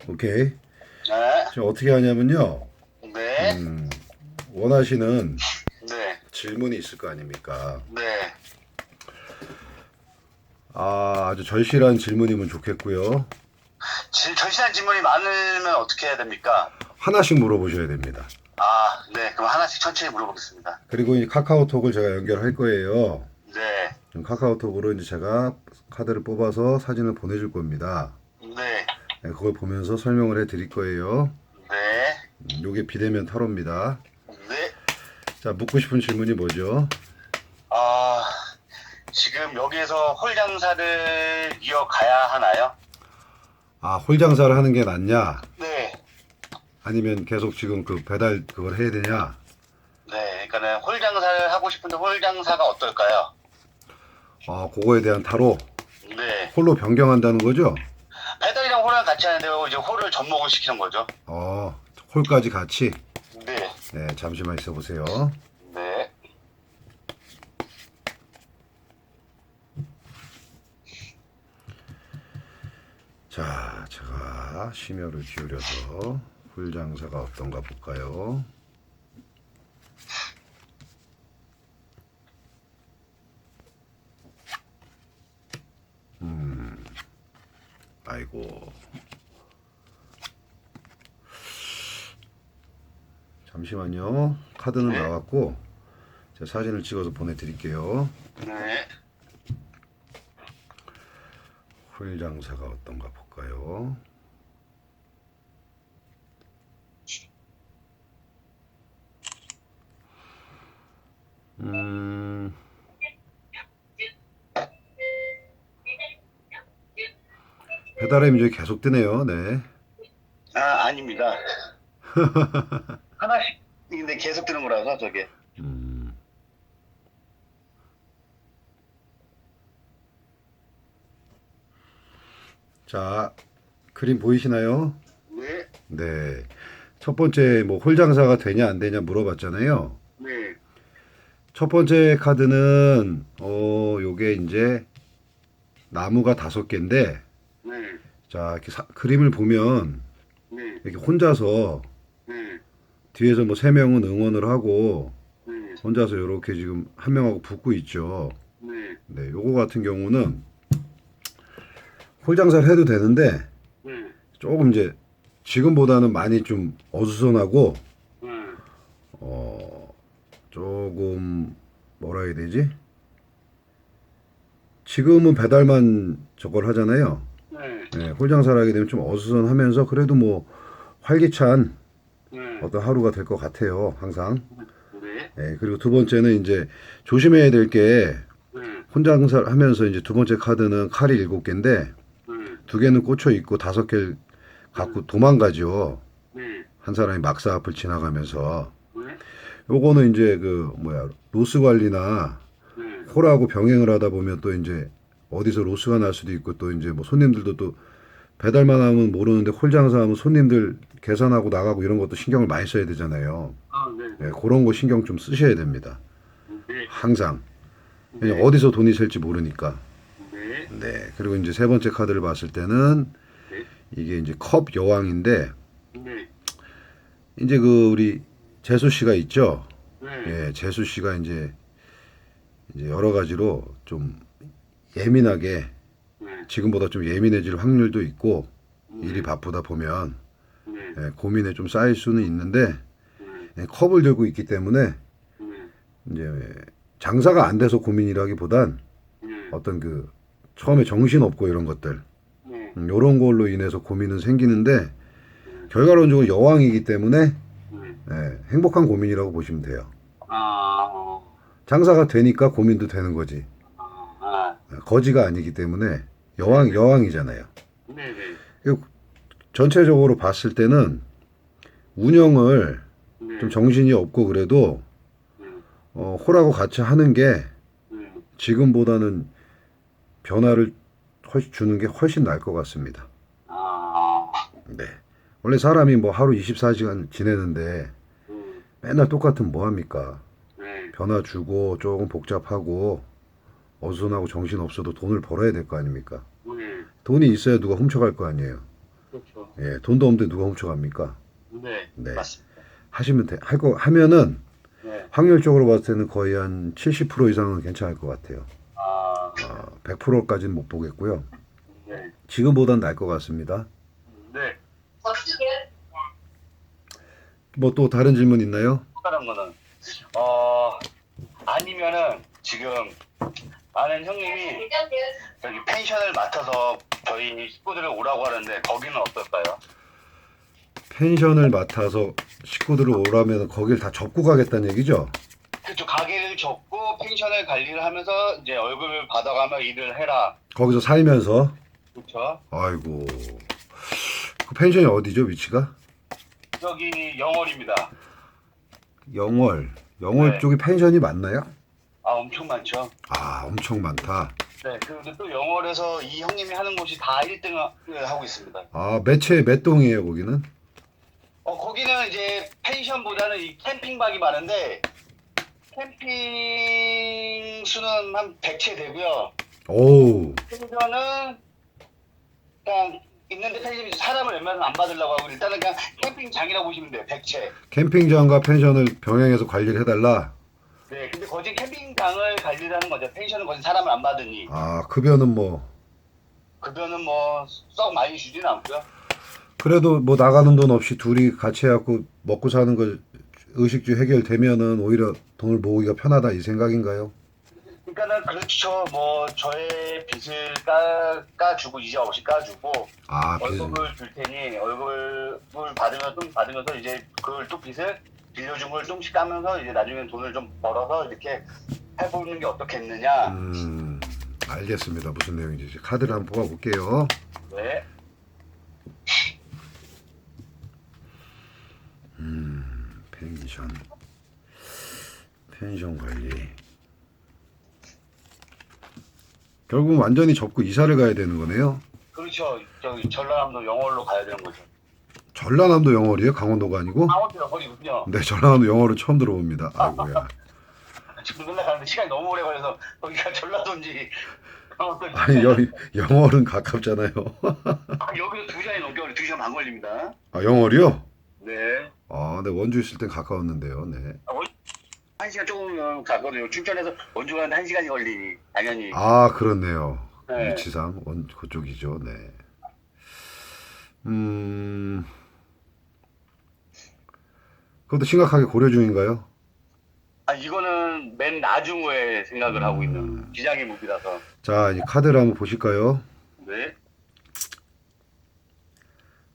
오케이. 네. 지금 어떻게 하냐면요. 네. 원하시는 네. 질문이 있을 거 아닙니까? 네. 아주 절실한 질문이면 좋겠고요. 절실한 질문이 많으면 어떻게 해야 됩니까? 하나씩 물어보셔야 됩니다. 네. 그럼 하나씩 천천히 물어보겠습니다. 그리고 이 카카오톡을 제가 연결할 거예요. 네. 지금 카카오톡으로 이제 제가 카드를 뽑아서 사진을 보내줄 겁니다. 네. 네, 그걸 보면서 설명을 해 드릴 거예요. 네. 요게 비대면 타로입니다. 네. 자, 묻고 싶은 질문이 뭐죠? 지금 여기에서 홀 장사를 이어가야 하나요? 홀 장사를 하는 게 낫냐? 네. 아니면 계속 지금 그 배달 그걸 해야 되냐? 네. 그러니까는 홀 장사를 하고 싶은데 홀 장사가 어떨까요? 그거에 대한 타로 네. 홀로 변경한다는 거죠? 배달이랑 홀을 같이 하는데 이제 홀을 접목을 시키는 거죠. 홀까지 같이? 네. 네, 잠시만 있어 보세요. 네. 자, 제가 심혈을 기울여서 홀 장사가 어떤가 볼까요? 아이고. 잠시만요. 카드는 네. 나왔고 제가 사진을 찍어서 보내드릴게요. 네. 홀 장사가 어떤가 볼까요? 배달의 민족이 계속 뜨네요. 네. 아닙니다. 하나씩 근데 계속 뜨는 거라서 저게. 자, 그림 보이시나요? 네. 네. 첫 번째 뭐 홀 장사가 되냐 안 되냐 물어봤잖아요. 네. 첫 번째 카드는 요게 이제 나무가 5개인데 네. 자, 이렇게 그림을 보면 네. 이렇게 혼자서 네. 뒤에서 뭐 3명은 응원을 하고 네. 혼자서 이렇게 지금 한 명하고 붙고 있죠. 네. 네, 요거 같은 경우는 홀 장사를 해도 되는데 네. 조금 이제 지금보다는 많이 좀 어수선하고 네. 조금 뭐라 해야 되지? 지금은 배달만 저걸 하잖아요. 네. 네, 홀 장사를 하게 되면 좀 어수선하면서 그래도 뭐 활기찬 네. 어떤 하루가 될 것 같아요. 항상. 네. 네, 그리고 두 번째는 이제 조심해야 될 게 네. 홀 장사를 하면서 이제 두 번째 카드는 칼이 7개인데 네. 2개는 꽂혀 있고 5개를 갖고 도망가죠. 네. 한 사람이 막사 앞을 지나가면서. 네. 요거는 이제 그 로스 관리나 네. 홀하고 병행을 하다 보면 또 이제 어디서 로스가 날 수도 있고 또 이제 뭐 손님들도 또 배달만 하면 모르는데 홀 장사하면 손님들 계산하고 나가고 이런 것도 신경을 많이 써야 되잖아요. 네. 네, 그런 거 신경 좀 쓰셔야 됩니다. 네. 항상. 왜냐면 어디서 돈이 셀지 모르니까. 네. 네. 그리고 이제 세 번째 카드를 봤을 때는 네. 이게 이제 컵 여왕인데 네. 이제 그 우리 재수 씨가 있죠. 네. 예, 재수 씨가 이제 여러 가지로 좀 예민하게 네. 지금보다 좀 예민해질 확률도 있고 일이 바쁘다 보면 네. 고민에 좀 쌓일 수는 있는데 네. 컵을 들고 있기 때문에 네. 이제 장사가 안 돼서 고민이라기보단 네. 어떤 그 처음에 정신 없고 이런 것들 네. 이런 걸로 인해서 고민은 생기는데 결과론적으로 여왕이기 때문에 행복한 고민이라고 보시면 돼요. 장사가 되니까 고민도 되는 거지. 거지가 아니기 때문에 여왕이잖아요. 네. 전체적으로 봤을 때는 운영을 네. 좀 정신이 없고 그래도 홀하고 같이 하는 게 네. 지금보다는 변화를 주는 게 훨씬 나을 것 같습니다. 네. 원래 사람이 뭐 하루 24시간 지내는데 맨날 똑같으면 뭐합니까? 네. 변화 주고 조금 복잡하고 어수선하고 정신 없어도 돈을 벌어야 될 거 아닙니까? 네. 돈이 있어야 누가 훔쳐갈 거 아니에요. 그렇죠. 예, 돈도 없는데 누가 훔쳐갑니까? 네, 네. 맞습니다. 하시면 돼. 하면은 네. 확률적으로 봤을 때는 거의 한 70% 이상은 괜찮을 것 같아요. 아, 100%까지는 못 보겠고요. 네. 지금보단 나을 것 같습니다. 네. 뭐 또 다른 질문 있나요? 다른 거는 어 아니면은 지금 아는 형님이 저기 펜션을 맡아서 저희 식구들을 오라고 하는데 거기는 어떨까요? 펜션을 맡아서 식구들을 오라면 거길 다 접고 가겠다는 얘기죠? 그쪽 가게를 접고 펜션을 관리를 하면서 이제 월급을 받아가며 일을 해라. 거기서 살면서. 그렇죠? 아이고. 그 펜션이 어디죠, 위치가? 여기 영월입니다. 영월. 영월 네. 쪽에 펜션이 많나요? 아 엄청 많죠. 아, 엄청 많다. 네. 그리고 또 영월에서 이 형님이 하는 곳이 다 1등을 하고 있습니다. 아, 몇 동이에요, 거기는? 거기는 이제 펜션보다는 이 캠핑박이 많은데 캠핑 수는 한 100채 되고요. 오, 펜션은 그냥 있는데 펜션이 사람을 웬만하면 안 받으려고 하고 일단은 그냥 캠핑장이라고 보시면 돼요. 100채. 캠핑장과 펜션을 병행해서 관리를 해달라? 네, 근데 거진 캠핑장을 관리하는 거죠. 펜션은 거진 사람을 안 받으니 아, 급여는 뭐, 급여는 뭐 썩 많이 주지는 않고요. 그래도 뭐 나가는 돈 없이 둘이 같이 해갖고 먹고 사는 거 의식주 해결되면은 오히려 돈을 모으기가 편하다 이 생각인가요? 그러니까는 그렇죠. 뭐 저의 빚을 까주고 이자 없이 까주고 아, 월급을 줄 테니 월급을 받으면서 이제 그걸 또 빚을 빌려준 걸 조금씩 까면서 이제 나중에 돈을 좀 벌어서 이렇게 해보는 게 어떻겠느냐. 알겠습니다. 무슨 내용인지 카드를 한번 뽑아볼게요. 네. 펜션 관리. 결국은 완전히 접고 이사를 가야 되는 거네요. 그렇죠. 저기 전라남도 영월로 가야 되는 거죠. 전라남도 영월이에요? 강원도가 아니고? 강원도 영월이군요. 네, 전라남도 영월을 처음 들어봅니다. 아이고야. 지금 맨날 가는데 시간이 너무 오래 걸려서 거기가 전라도인지 강원도인지. 아니, 영월은 가깝잖아요. 여기서 2시간이 넘게 걸려 2시간 반 걸립니다. 아, 영월이요? 네. 아, 네, 원주 있을 땐 가까웠는데요. 네. 1시간 조금 가거든요. 춘천에서 원주 가는데 1시간이 걸리니 당연히. 아, 그렇네요. 네. 위치상 그쪽이죠. 네. 그것도 심각하게 고려 중인가요? 이거는 맨 나중에 생각을 하고 있는 비장의 무기라서. 자, 이제 카드를 한번 보실까요? 네.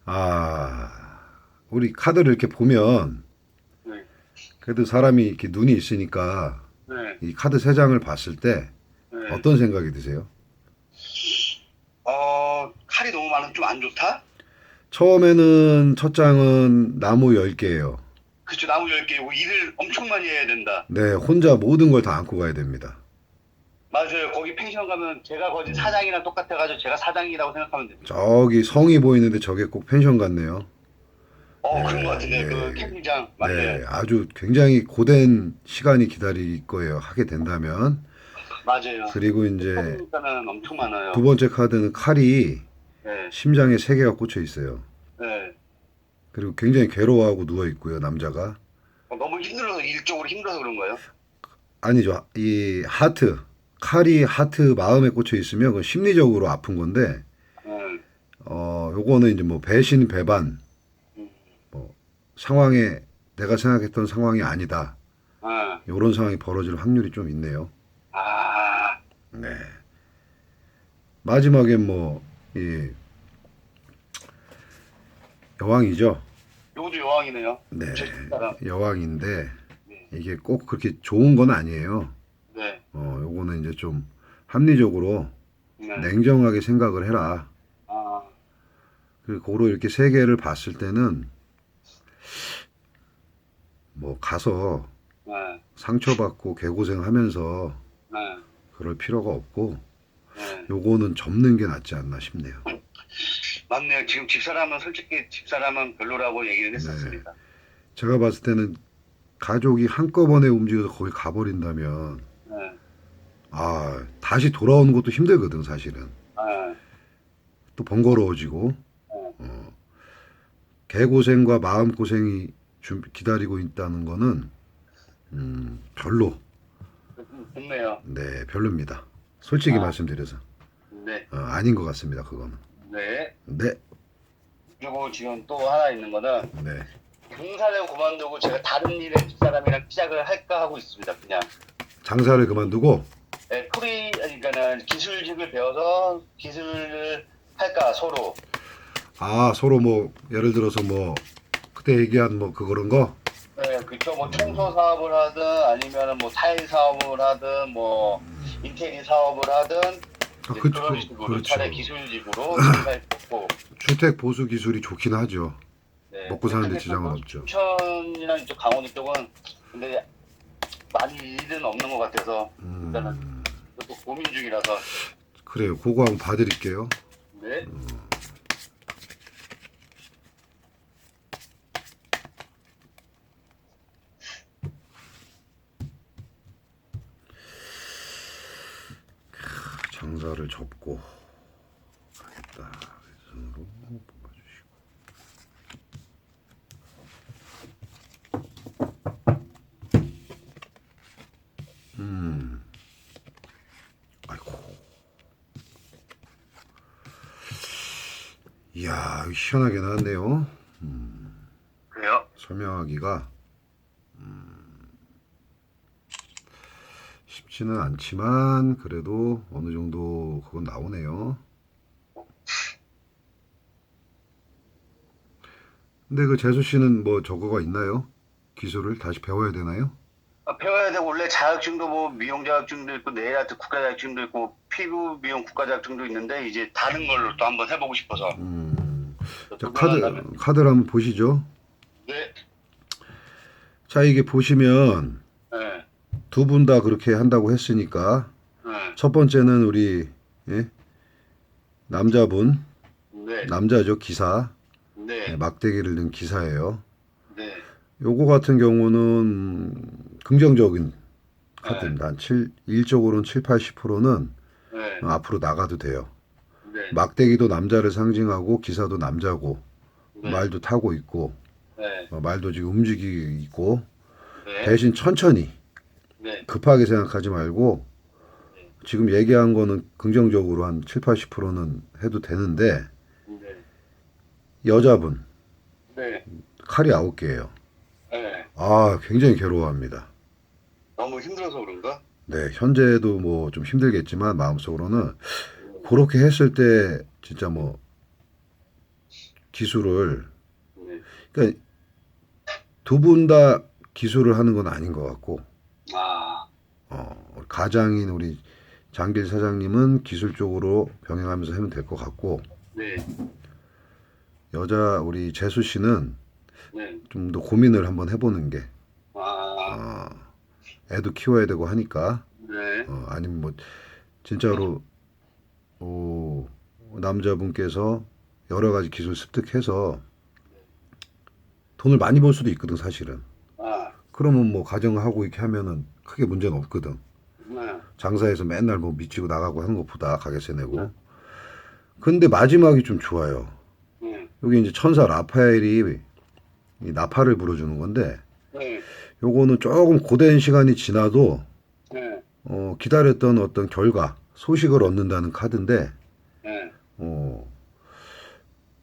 아, 우리 카드를 이렇게 보면 네. 그래도 사람이 이렇게 눈이 있으니까 네. 이 카드 세 장을 봤을 때 네. 어떤 생각이 드세요? 칼이 너무 많아서 좀 안 좋다? 처음에는 첫 장은 나무 10개예요. 그쵸, 나무 10개고 일을 엄청 많이 해야 된다. 네, 혼자 모든 걸 다 안고 가야 됩니다. 맞아요. 거기 펜션 가면 제가 거진 사장이랑 똑같아가지고 제가 사장이라고 생각하면 됩니다. 저기 성이 보이는데 저게 꼭 펜션 같네요. 그런 것 같은데, 네. 그 캠핑장. 맞네. 네, 아주 굉장히 고된 시간이 기다릴 거예요. 하게 된다면. 맞아요. 그리고 이제 캠핑장은 엄청 많아요. 두 번째 카드는 칼이 네. 심장에 3개가 꽂혀 있어요. 네. 그리고 굉장히 괴로워하고 누워 있고요, 남자가. 너무 힘들어서, 일적으로 힘들어서 그런 거예요? 아니죠. 이 칼이 하트 마음에 꽂혀 있으면 그건 심리적으로 아픈 건데, 네. 요거는 이제 뭐 배신, 배반, 뭐 상황에 내가 생각했던 상황이 아니다. 네. 요런 상황이 벌어질 확률이 좀 있네요. 네. 네. 마지막에 뭐, 여왕이죠. 요것도 여왕이네요. 네. 제 집사람. 여왕인데, 네. 이게 꼭 그렇게 좋은 건 아니에요. 네. 요거는 이제 좀 합리적으로 네. 냉정하게 생각을 해라. 그리고 고로 이렇게 3개를 봤을 때는, 뭐, 가서 네. 상처받고 개고생하면서 네. 그럴 필요가 없고, 네. 요거는 접는 게 낫지 않나 싶네요. 맞네요. 지금 솔직히 집사람은 별로라고 얘기를 했었습니다. 제가 봤을 때는 가족이 한꺼번에 움직여서 거기 가버린다면, 네. 다시 돌아오는 것도 힘들거든, 사실은. 네. 또 번거로워지고, 개고생과 마음고생이 기다리고 있다는 거는 별로 좋네요. 네 별로입니다. 솔직히 아. 말씀드려서 네. 아닌 것 같습니다. 그거는. 네. 네. 그리고 지금 또 하나 있는 거는 네. 경사를 그만두고 제가 다른 일에 집사람이랑 시작을 할까 하고 있습니다. 그냥 장사를 그만두고 네, 그러니까는 기술직을 배워서 기술을 할까 서로. 서로 뭐 예를 들어서 뭐 그때 얘기한 뭐 그런 거 네, 그쵸. 뭐 청소 사업을 하든 아니면은 뭐 타일 사업을 하든 뭐 인테리어 사업을 하든 이제 그쵸, 그런 식으로 그렇죠. 차라리 기술직으로 장사할 거고. 주택 보수 기술이 좋긴 하죠. 네, 먹고 사는데 근데 지장은 또 없죠. 춘천이나 이쪽 강원도 쪽은 근데 많이 일은 없는 것 같아서 일단은 또 고민 중이라서. 그래요. 그거 한번 봐드릴게요. 네. 장사를 접고 가겠다. 손으로 뽑아주시고. 아이고. 이야, 시원하게 나왔네요. 그래요? 설명하기가 쉽지는 않지만 그래도 어느 정도 그건 나오네요. 근데 그 재수 씨는 뭐 저거가 있나요? 기술을 다시 배워야 되나요? 배워야 되고 원래 자격증도 뭐 미용 자격증도 있고 네일 아트 국가 자격증도 있고 피부 미용 국가 자격증도 있는데 이제 다른 걸로 또 한번 해보고 싶어서. 자, 도전한다면. 카드를 한번 보시죠. 네. 자, 이게 보시면 네. 두 분 다 그렇게 한다고 했으니까 네. 첫 번째는 우리 예? 남자분, 네. 남자죠, 기사. 네. 막대기를 든 기사예요. 네. 요거 같은 경우는 긍정적인 카드입니다. 한 일적으로는 7, 80%는 네. 앞으로 나가도 돼요. 네. 막대기도 남자를 상징하고 기사도 남자고 네. 말도 타고 있고 네. 말도 지금 움직이고 있고 네. 대신 천천히 네. 급하게 생각하지 말고 지금 얘기한 거는 긍정적으로 한 7, 80%는 해도 되는데 네. 여자분 네. 칼이 9개예요. 네. 굉장히 괴로워합니다. 너무 힘들어서 그런가? 네, 현재도 뭐 좀 힘들겠지만 마음속으로는 그렇게 했을 때 진짜 뭐 기술을 네. 그러니까 두 분 다 기술을 하는 건 아닌 것 같고 아. 가장인 우리 장길 사장님은 기술 쪽으로 병행하면서 하면 될 것 같고 네. 여자 우리 재수 씨는 네. 좀 더 고민을 한번 해보는 게 아. 애도 키워야 되고 하니까 네. 아니면 뭐 진짜로 남자분께서 여러 가지 기술 습득해서 돈을 많이 벌 수도 있거든 사실은. 아. 그러면 뭐 가정하고 이렇게 하면은 크게 문제는 없거든. 네. 장사해서 맨날 뭐 미치고 나가고 하는 것보다 가게세 내고. 근데 마지막이 좀 좋아요. 네. 여기 이제 천사 라파엘이 이 나팔을 불어주는 건데 네. 요거는 조금 고된 시간이 지나도 네. 기다렸던 어떤 결과 소식을 얻는다는 카드인데 네.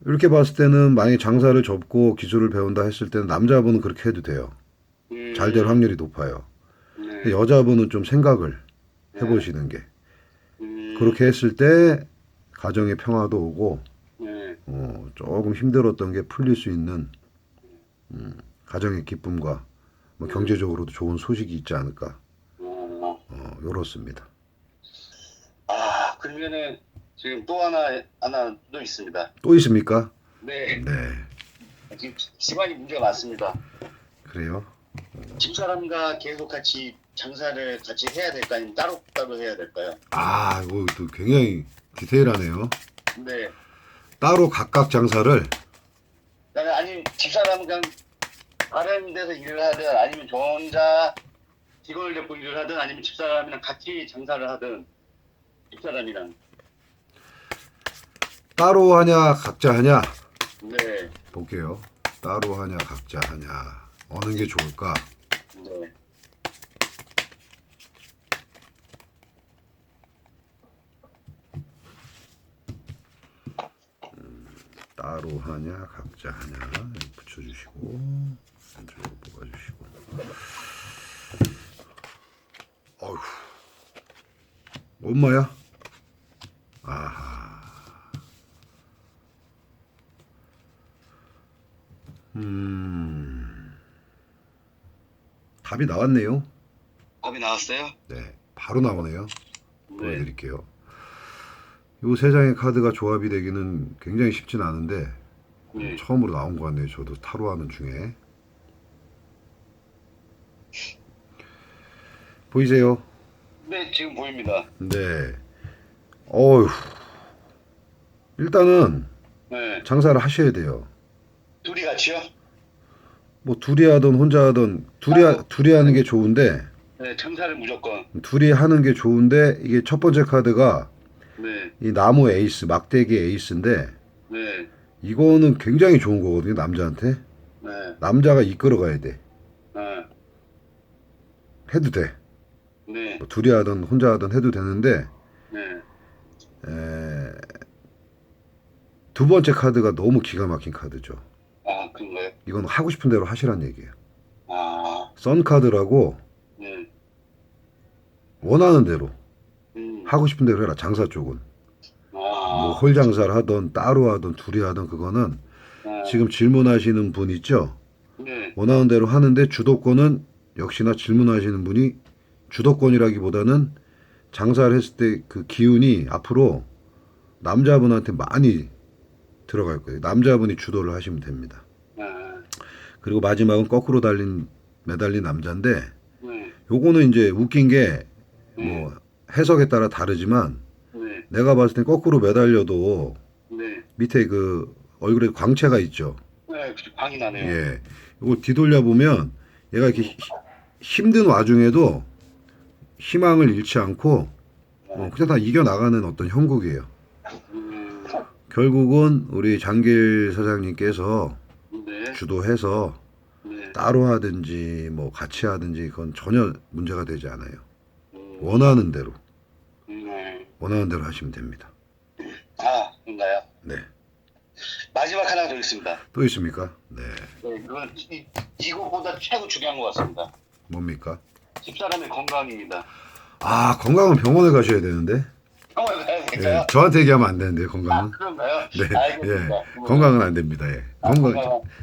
이렇게 봤을 때는 만약에 장사를 접고 기술을 배운다 했을 때는 남자분은 그렇게 해도 돼요. 잘 될 확률이 높아요. 네. 여자분은 좀 생각을 해보시는 게 그렇게 했을 때 가정의 평화도 오고 네. 조금 힘들었던 게 풀릴 수 있는 가정의 기쁨과 뭐 경제적으로도 좋은 소식이 있지 않을까 요렇습니다. 그러면은 지금 또 하나 또 있습니다. 또 있습니까? 네. 네, 지금 집안이 문제가 많습니다. 그래요. 집사람과 계속 같이 장사를 같이 해야 될까 아니면 따로 해야 될까요? 이거 또 굉장히 디테일하네요. 네. 따로 각각 장사를 아니 집사람은 그냥 다른 데서 일을 하든 아니면 저 혼자 직원을 데리고 일을 하든 아니면 집사람이랑 같이 장사를 하든 집사람이랑. 따로 하냐 각자 하냐 네. 볼게요. 따로 하냐 각자 하냐 어느 게 좋을까? 네. 따로 하냐 각자 하냐 여기 붙여주시고 왼쪽으로 뽑아주시고. 어휴 엄마야? 아하. 답이 나왔네요. 답이 나왔어요? 네, 바로 나오네요. 네. 보여드릴게요. 요 세 장의 카드가 조합이 되기는 굉장히 쉽진 않은데 네. 처음으로 나온 것 같네요. 저도 타로 하는 중에. 보이세요? 네, 지금 보입니다. 네. 어휴. 일단은 네. 장사를 하셔야 돼요. 둘이 같이요? 뭐 둘이 하든 혼자 하든 둘이 하는 게 좋은데 네, 장사를 무조건. 둘이 하는 게 좋은데 이게 첫 번째 카드가 네. 이 나무 에이스, 막대기 에이스인데 네. 이거는 굉장히 좋은 거거든요. 남자한테. 네. 남자가 이끌어 가야 돼. 네. 해도 돼. 네. 뭐 둘이 하든 혼자 하든 해도 되는데 네. 두 번째 카드가 너무 기가 막힌 카드죠. 아, 그런가요? 이건 하고 싶은 대로 하시란 얘기예요. 아, 선 카드라고 네. 원하는 대로 음. 하고 싶은 대로 해라. 장사 쪽은. 뭐 아, 홀 장사를 하든 따로 하든 둘이 하든 그거는 아, 지금 질문하시는 분 있죠. 네. 원하는 대로 하는데 주도권은 역시나 질문하시는 분이 주도권이라기보다는 장사를 했을 때 그 기운이 앞으로 남자분한테 많이 들어갈 거예요. 남자분이 주도를 하시면 됩니다. 아, 그리고 마지막은 거꾸로 매달린 남자인데 네. 요거는 이제 웃긴 게 뭐 해석에 따라 다르지만 네. 내가 봤을 땐 거꾸로 매달려도 네. 밑에 그 얼굴에 광채가 있죠. 네, 그쵸. 광이 나네요. 예. 이걸 뒤돌려 보면 얘가 이렇게 힘든 와중에도 희망을 잃지 않고 그냥 다 이겨 나가는 어떤 형국이에요. 음, 결국은 우리 장길 사장님께서 네. 주도해서 네. 따로 하든지 뭐 같이 하든지 그건 전혀 문제가 되지 않아요. 음, 원하는 대로 네. 하시면 됩니다. 아, 그런가요? 네. 마지막 하나 더 있습니다. 또 있습니까? 네. 네, 그건 이것보다 최고 중요한 것 같습니다. 뭡니까? 집사람의 건강입니다. 아, 건강은 병원에 가셔야 되는데. 병원에 가야 예, 될까요? 저한테 얘기하면 안 되는데요, 건강은. 그런가요? 네. 알겠습니다. 예. 건강은 안 됩니다. 예. 건강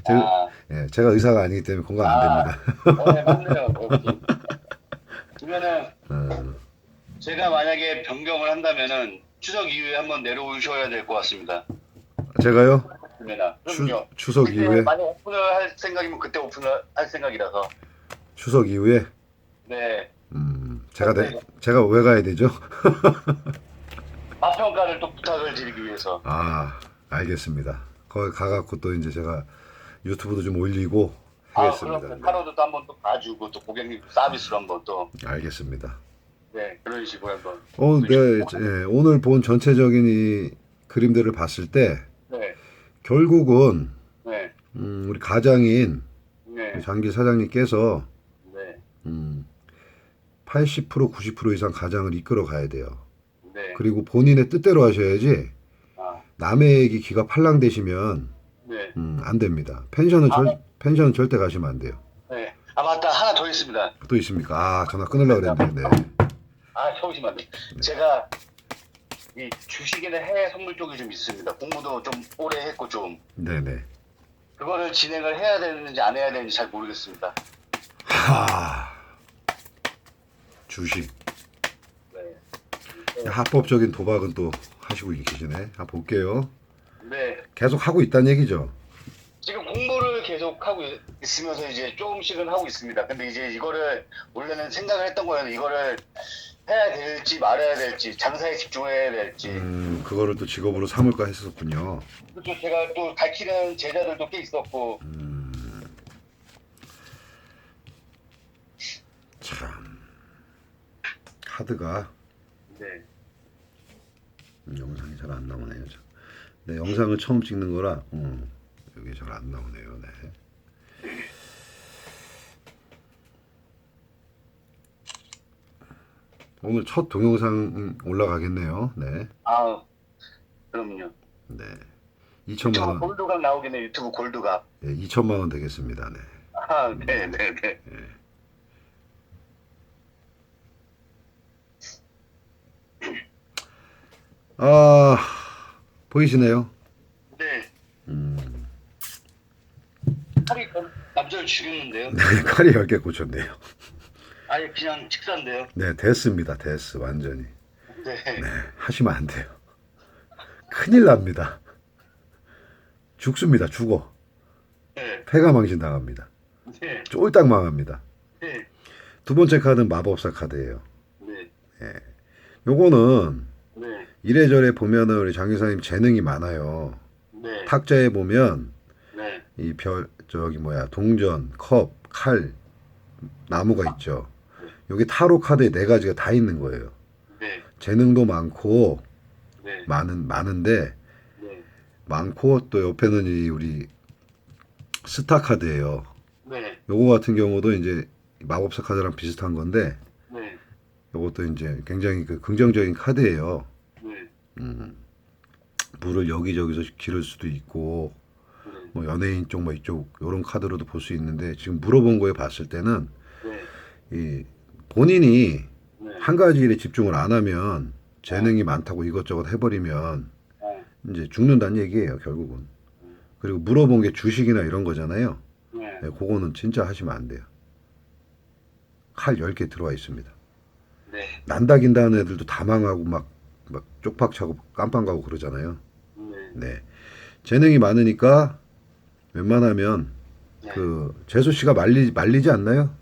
제가 아, 예, 제가 의사가 아니기 때문에 건강 안 됩니다. 네, 맞네요. 역시. 그러면은 어, 제가 만약에 변경을 한다면은 추석 이후에 한번 내려오셔야 될 것 같습니다. 제가요? 그러면 그럼요. 추석 그때 이후에 만약 오픈을 할 생각이면 그때 오픈을 할 생각이라서. 추석 이후에 네. 제가 왜 가야 되죠? 맛평가를 또 부탁을 드리기 위해서. 아, 알겠습니다. 거기 가갖고 또 이제 제가 유튜브도 좀 올리고 그럼 하겠습니다. 타로도 또 한번 또 봐주고 또 고객님 서비스로 한번 또. 네, 알겠습니다. 네, 그런 식으로 한번. 오늘 본 전체적인 이 그림들을 봤을 때 네. 결국은 네. 우리 가장인 네. 장기 사장님께서 네. 80% 90% 이상 가장을 이끌어 가야 돼요. 네. 그리고 본인의 뜻대로 하셔야지 아, 남의 기가 팔랑되시면 네. 안 됩니다. 펜션은 절대 가시면 안 돼요. 네. 아, 맞다. 하나 더 있습니다. 또 있습니까? 아, 전화 끊으려고 그랬는데. 네. 아, 잠시만요. 제가 이 주식이나 해외 선물 쪽이 좀 있습니다. 공부도 좀 오래 했고 좀. 네네. 그거를 진행을 해야 되는지 안 해야 되는지 잘 모르겠습니다. 주식. 네. 합법적인 도박은 또 하시고 계시네. 한번 볼게요. 네. 계속 하고 있다는 얘기죠. 지금 공부를 계속 하고 있으면서 이제 조금씩은 하고 있습니다. 근데 이제 이거를 원래는 생각을 했던 거예요. 이거를 해야 될지 말아야 될지 장사에 집중해야 될지. 그거를 또 직업으로 삼을까 했었군요. 그렇죠. 제가 또 가르치는 제자들도 꽤 있었고. 참 카드가 네. 영상이 잘 안 나오네요. 네, 영상을 처음 찍는 거라 여기 잘 안 나오네요. 네. 오늘 첫 동영상 올라가겠네요. 네. 아, 그럼요. 네. 유튜브 2천만 원. 골드각 나오겠네. 유튜브 골드각. 네, 2천만 원 되겠습니다. 네. 아, 네, 네, 네. 아, 보이시네요? 네. 음. 칼이 남자를 죽였는데요. 네, 칼이 10개 꽂혔네요. 아예 그냥 직사인데요. 네, 됐습니다. 됐어. 완전히. 네. 네, 하시면 안 돼요. 큰일 납니다. 죽습니다. 죽어. 네. 패가 망신 당합니다. 네. 쫄딱 망합니다. 네. 두 번째 카드는 마법사 카드예요. 네. 요거는 네. 이래저래 보면은 우리 장 기사님 재능이 많아요. 네. 탁자에 보면 네. 이 동전, 컵, 칼, 나무가 있죠. 여기 타로 카드에 4가지가 다 있는 거예요. 네. 재능도 많고 네. 많은데 네. 많고 또 옆에는 이 우리 스타 카드예요. 네. 요거 같은 경우도 이제 마법사 카드랑 비슷한 건데 네. 요것도 이제 굉장히 그 긍정적인 카드예요. 네. 물을 여기저기서 기를 수도 있고 뭐 연예인 쪽 뭐 이쪽 요런 카드로도 볼 수 있는데 지금 물어본 거에 봤을 때는 네. 이 본인이 네. 한 가지 일에 집중을 안 하면 재능이 많다고 이것저것 해버리면 네. 이제 죽는다는 얘기예요, 결국은. 그리고 물어본 게 주식이나 이런 거잖아요. 네. 네, 그거는 진짜 하시면 안 돼요. 칼 10개 들어와 있습니다. 네. 난다긴다는 애들도 다 망하고 막 쪽박 차고 깜빵 가고 그러잖아요. 네. 네. 재능이 많으니까 웬만하면 네. 그 재수 씨가 말리지 않나요?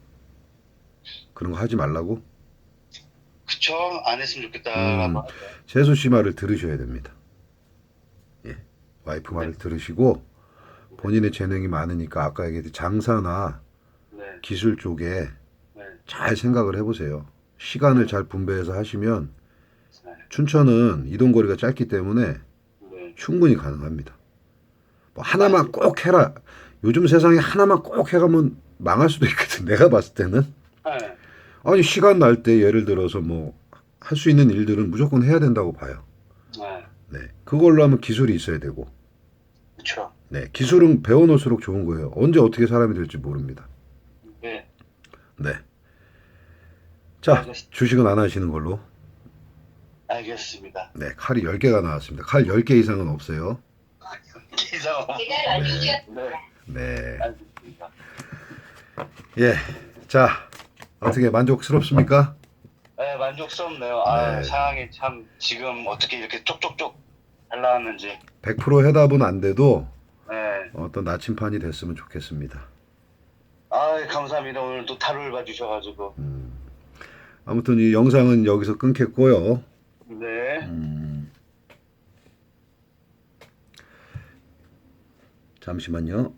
그런 거 하지 말라고? 그쵸? 안 했으면 좋겠다라고 하죠. 재수 씨 말을 들으셔야 됩니다. 예. 와이프 말을 들으시고 본인의 재능이 많으니까 아까 얘기했듯이 장사나 네. 기술 쪽에 네. 잘 생각을 해보세요. 시간을 잘 분배해서 하시면 네. 춘천은 이동거리가 짧기 때문에 네. 충분히 가능합니다. 뭐 하나만 꼭 해라. 요즘 세상에 하나만 꼭 해가면 망할 수도 있거든. 내가 봤을 때는. 네. 아니 시간 날 때 예를 들어서 뭐 할 수 있는 일들은 무조건 해야 된다고 봐요. 네. 네. 그걸로 하면 기술이 있어야 되고. 그쵸. 네. 기술은 배워놓을수록 좋은 거예요. 언제 어떻게 사람이 될지 모릅니다. 네. 네. 자, 알겠습니다. 주식은 안 하시는 걸로. 알겠습니다. 네. 칼이 10개가 나왔습니다. 칼 10개 이상은 없어요. 기상. 네. 네. 알겠습니다. 예. 자, 어떻게 만족스럽습니까? 네, 만족스럽네요. 아, 네. 상황이 참 지금 어떻게 이렇게 쪽쪽쪽 잘 나왔는지. 100% 해답은 안 돼도 네. 어떤 나침판이 됐으면 좋겠습니다. 아, 감사합니다. 오늘 또 타로를 봐주셔가지고. 아무튼 이 영상은 여기서 끊겠고요. 네. 잠시만요.